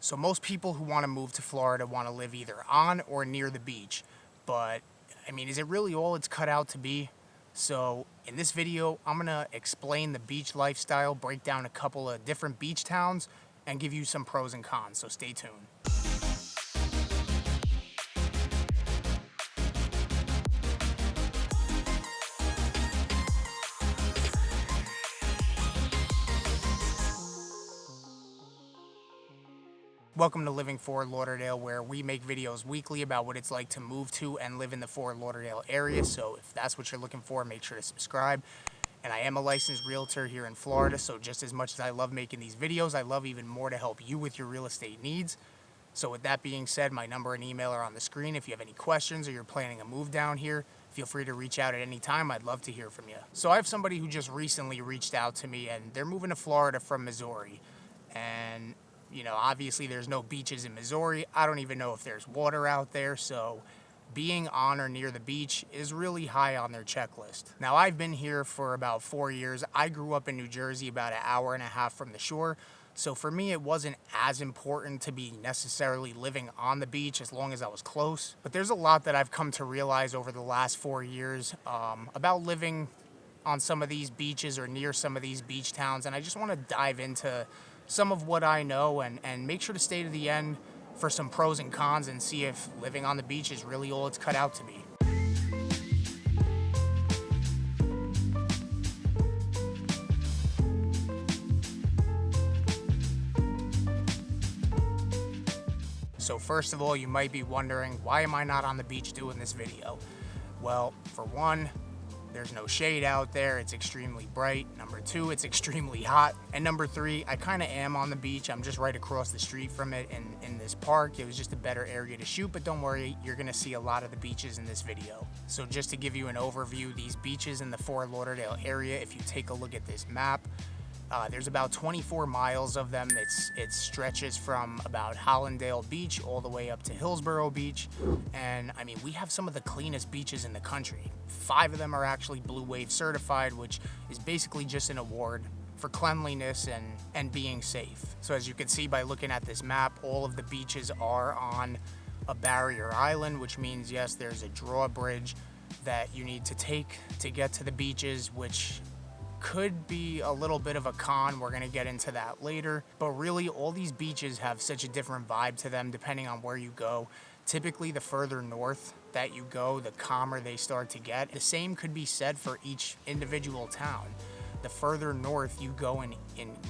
So most people who want to move to Florida want to live either on or near the beach. But, I mean, is it really all it's cut out to be? So in this video, I'm going to explain the beach lifestyle, break down a couple of different beach towns, and give you some pros and cons, so stay tuned. Welcome to Living Fort Lauderdale, where we make videos weekly about what it's like to move to and live in the Fort Lauderdale area. So if that's what you're looking for, make sure to subscribe. And I am a licensed realtor here in Florida, so just as much as I love making these videos, I love even more to help you with your real estate needs. So with that being said, my number and email are on the screen. If you have any questions or you're planning a move down here, feel free to reach out at any time. I'd love to hear from you. So I have somebody who just recently reached out to me, and they're moving to Florida from Missouri. And you know, obviously there's no beaches in Missouri. I don't even know if there's water out there, so being on or near the beach is really high on their checklist. Now, I've been here for about 4 years. I grew up in New Jersey, about an hour and a half from the shore, so for me it wasn't as important to be necessarily living on the beach as long as I was close. But there's a lot that I've come to realize over the last 4 years about living on some of these beaches or near some of these beach towns, and I just want to dive into some of what I know and make sure to stay to the end for some pros and cons and see if living on the beach is really all it's cut out to be. So first of all, you might be wondering, why am I not on the beach doing this video? Well, for one, there's no shade out there, it's extremely bright. Number two, it's extremely hot. And number three, I kind of am on the beach. I'm just right across the street from it in this park. It was just a better area to shoot, but don't worry, you're gonna see a lot of the beaches in this video. So just to give you an overview, these beaches in the Fort Lauderdale area, if you take a look at this map, there's about 24 miles of them. It stretches from about Hallandale Beach all the way up to Hillsborough Beach. And I mean, we have some of the cleanest beaches in the country. 5 of them are actually Blue Wave certified, which is basically just an award for cleanliness and being safe. So as you can see by looking at this map, all of the beaches are on a barrier island, which means, yes, there's a drawbridge that you need to take to get to the beaches, which could be a little bit of a con. We're gonna get into that later. But really, all these beaches have such a different vibe to them depending on where you go. Typically, the further north that you go, the calmer they start to get. The same could be said for each individual town. The further north you go in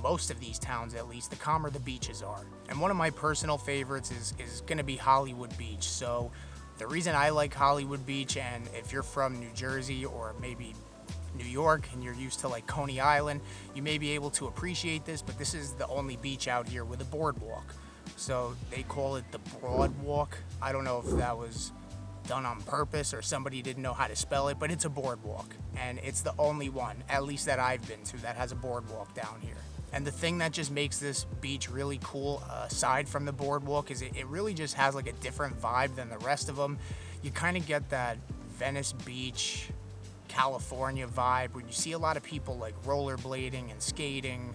most of these towns, at least, the calmer the beaches are. And one of my personal favorites is gonna be Hollywood Beach. So the reason I like Hollywood Beach, and if you're from New Jersey or maybe New York and you're used to like Coney Island, you may be able to appreciate this, but this is the only beach out here with a boardwalk. So they call it the Broadwalk. I don't know if that was done on purpose or somebody didn't know how to spell it, but it's a boardwalk, and it's the only one, at least that I've been to, that has a boardwalk down here. And the thing that just makes this beach really cool, aside from the boardwalk, is it really just has like a different vibe than the rest of them. You kind of get that Venice Beach, California vibe, where you see a lot of people like rollerblading and skating.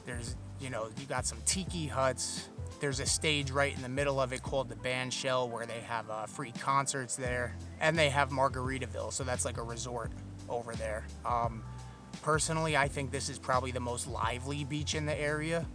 There's, you know, you got some tiki huts. There's a stage right in the middle of it called the Band Shell, where they have free concerts there, and they have Margaritaville, so that's like a resort over there. Personally, I think this is probably the most lively beach in the area,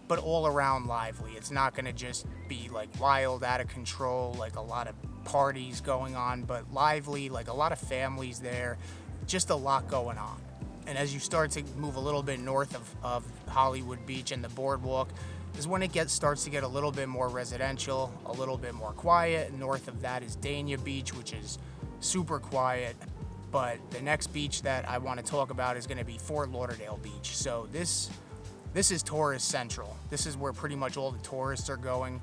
but all around lively. It's not gonna just be like wild, out of control, like a lot of parties going on, but lively, like a lot of families there, just a lot going on. And as you start to move a little bit north of Hollywood Beach and the boardwalk is when it starts to get a little bit more residential, a little bit more quiet. North of that is Dania Beach, which is super quiet. But the next beach that I want to talk about is going to be Fort Lauderdale Beach. So this is tourist central. This is where pretty much all the tourists are going.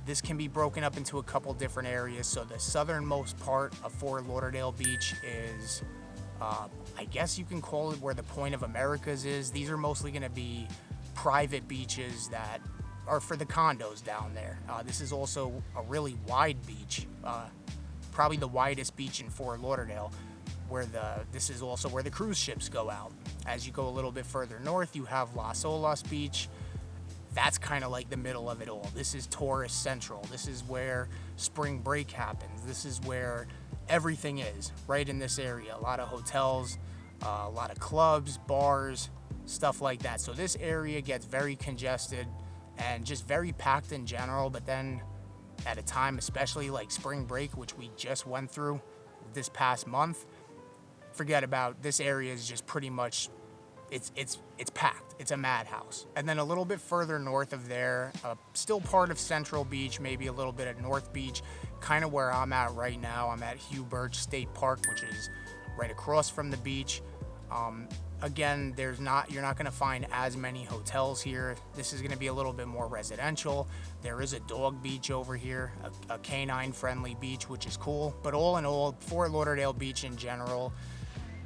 This can be broken up into a couple different areas. So the southernmost part of Fort Lauderdale Beach is, I guess you can call it where the Point of Americas is. These are mostly gonna be private beaches that are for the condos down there. This is also a really wide beach, probably the widest beach in Fort Lauderdale, this is also where the cruise ships go out. As you go a little bit further north, you have Las Olas Beach. that's kind of like the middle of it all. This is tourist central. This is where spring break happens. This is where everything is, right in this area. A lot of hotels, a lot of clubs, bars, stuff like that. So this area gets very congested and just very packed in general. But then at a time, especially like spring break, which we just went through this past month, forget about, this area is just pretty much, it's packed. It's a madhouse. And then a little bit further north of there, still part of Central Beach, maybe a little bit of North Beach, kind of where I'm at right now. I'm at Hugh Birch State Park, which is right across from the beach. Again, you're not going to find as many hotels here. This is going to be a little bit more residential. There is a dog beach over here, a canine-friendly beach, which is cool. But all in all, Fort Lauderdale Beach in general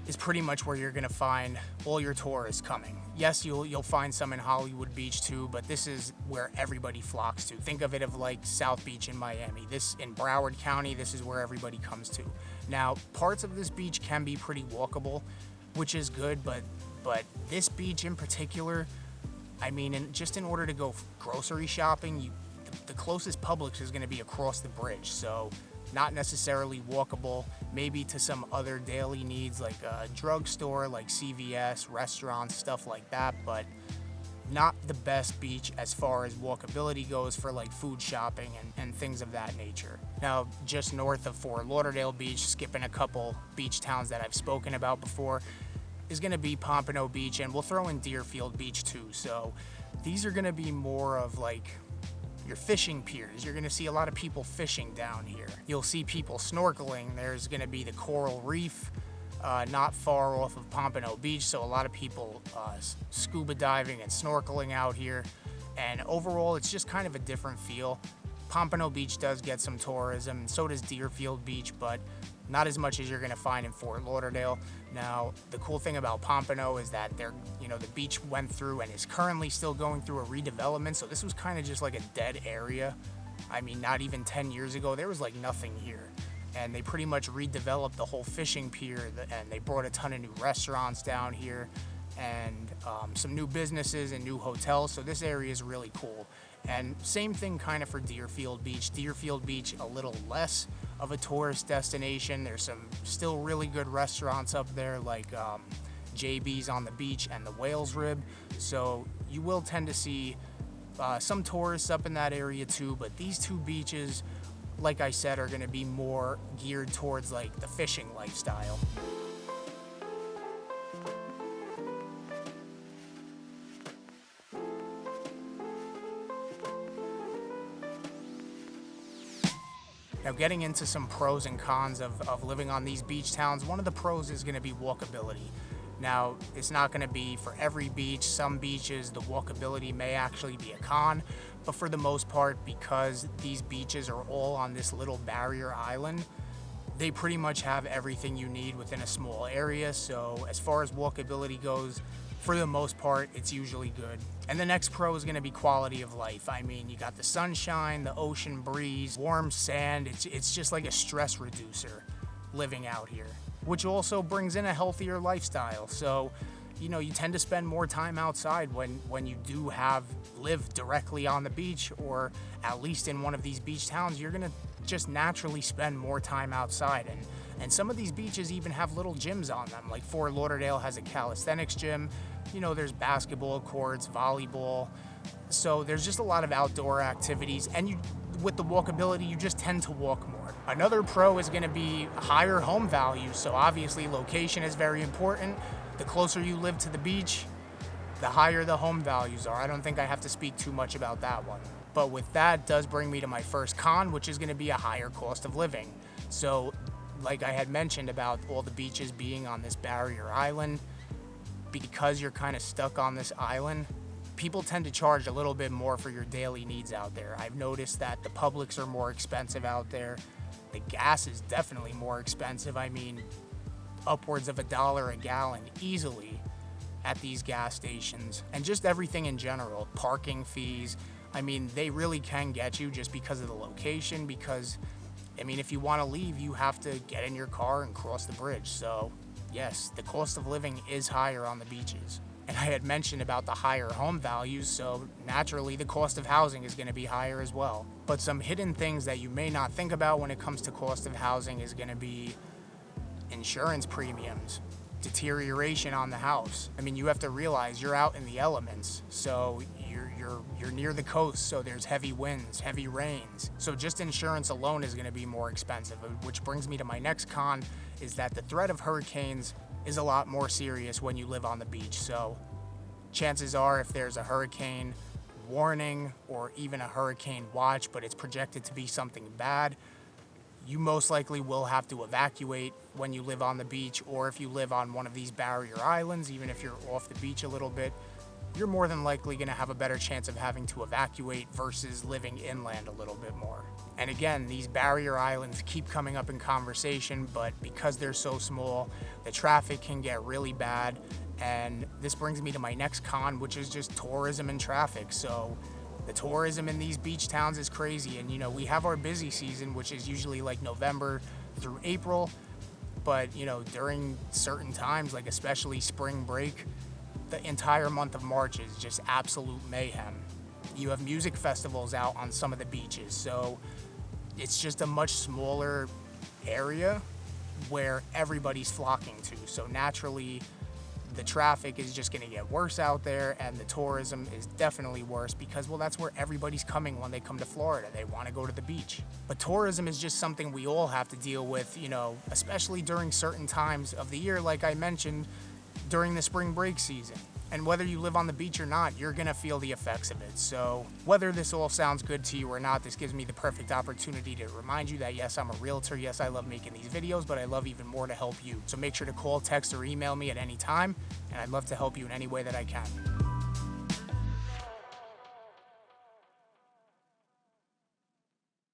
is pretty much where you're going to find all your tourists coming. Yes, you'll find some in Hollywood Beach too, but this is where everybody flocks to. Think of it of like South Beach in Miami. This in Broward County, this is where everybody comes to. Now, parts of this beach can be pretty walkable, which is good, but this beach in particular, I mean, just in order to go grocery shopping, the closest Publix is going to be across the bridge, so not necessarily walkable, maybe to some other daily needs like a drugstore, like CVS, restaurants, stuff like that, but not the best beach as far as walkability goes for like food shopping and things of that nature. Now, just north of Fort Lauderdale Beach, skipping a couple beach towns that I've spoken about before, is going to be Pompano Beach, and we'll throw in Deerfield Beach too. So these are going to be more of like your fishing piers. You're going to see a lot of people fishing down here. You'll see people snorkeling. There's going to be the coral reef not far off of Pompano Beach, so a lot of people scuba diving and snorkeling out here. And overall, it's just kind of a different feel. Pompano Beach does get some tourism, and so does Deerfield Beach, but not as much as you're going to find in Fort Lauderdale. Now, the cool thing about Pompano is that the beach went through and is currently still going through a redevelopment. So this was kind of just like a dead area. I mean, not even 10 years ago, there was like nothing here. And they pretty much redeveloped the whole fishing pier, and they brought a ton of new restaurants down here and some new businesses and new hotels. So this area is really cool. And same thing kind of for Deerfield Beach. Deerfield Beach, a little less of a tourist destination. There's some still really good restaurants up there, like JB's on the beach and the Whale's Rib. So you will tend to see some tourists up in that area too, but these two beaches, like I said, are going to be more geared towards like the fishing lifestyle. Now, getting into some pros and cons of living on these beach towns, one of the pros is going to be walkability. Now, it's not going to be for every beach. Some beaches, the walkability may actually be a con, but for the most part, because these beaches are all on this little barrier island, they pretty much have everything you need within a small area. So as far as walkability goes, for the most part, it's usually good. And the next pro is going to be quality of life. I mean, you got the sunshine, the ocean breeze, warm sand. It's just like a stress reducer living out here, which also brings in a healthier lifestyle. So, you tend to spend more time outside when you do live directly on the beach, or at least in one of these beach towns. You're going to just naturally spend more time outside. And some of these beaches even have little gyms on them. Like Fort Lauderdale has a calisthenics gym. There's basketball courts, volleyball. So there's just a lot of outdoor activities. And with the walkability, you just tend to walk more. Another pro is going to be higher home values. So obviously location is very important. The closer you live to the beach, the higher the home values are. I don't think I have to speak too much about that one. But with that does bring me to my first con, which is going to be a higher cost of living. So like I had mentioned about all the beaches being on this barrier island, because you're kind of stuck on this island, people tend to charge a little bit more for your daily needs out there. I've noticed that the Publix are more expensive out there. The gas is definitely more expensive. I mean, upwards of $1 a gallon easily at these gas stations. And just everything in general, parking fees. I mean, they really can get you just because of the location, because if you want to leave, you have to get in your car and cross the bridge. So yes, the cost of living is higher on the beaches. And I had mentioned about the higher home values, so naturally the cost of housing is going to be higher as well. But some hidden things that you may not think about when it comes to cost of housing is going to be insurance premiums, deterioration on the house. I mean, you have to realize you're out in the elements, so you're near the coast, so there's heavy winds, heavy rains. So just insurance alone is going to be more expensive, which brings me to my next con, is that the threat of hurricanes is a lot more serious when you live on the beach. So chances are, if there's a hurricane warning or even a hurricane watch, but it's projected to be something bad, you most likely will have to evacuate when you live on the beach, or if you live on one of these barrier islands, even if you're off the beach a little bit, you're more than likely going to have a better chance of having to evacuate versus living inland a little bit more. And again, these barrier islands keep coming up in conversation, but because they're so small, the traffic can get really bad. And this brings me to my next con, which is just tourism and traffic. So the tourism in these beach towns is crazy. And we have our busy season, which is usually like November through April. But during certain times, like especially spring break, the entire month of March is just absolute mayhem. You have music festivals out on some of the beaches, so it's just a much smaller area where everybody's flocking to. So naturally, the traffic is just going to get worse out there, and the tourism is definitely worse because, well, that's where everybody's coming when they come to Florida. They want to go to the beach. But tourism is just something we all have to deal with, especially during certain times of the year, like I mentioned, during the spring break season. And whether you live on the beach or not, you're gonna feel the effects of it. So whether this all sounds good to you or not, this gives me the perfect opportunity to remind you that yes, I'm a realtor. Yes, I love making these videos, but I love even more to help you. So make sure to call, text, or email me at any time, and I'd love to help you in any way that I can.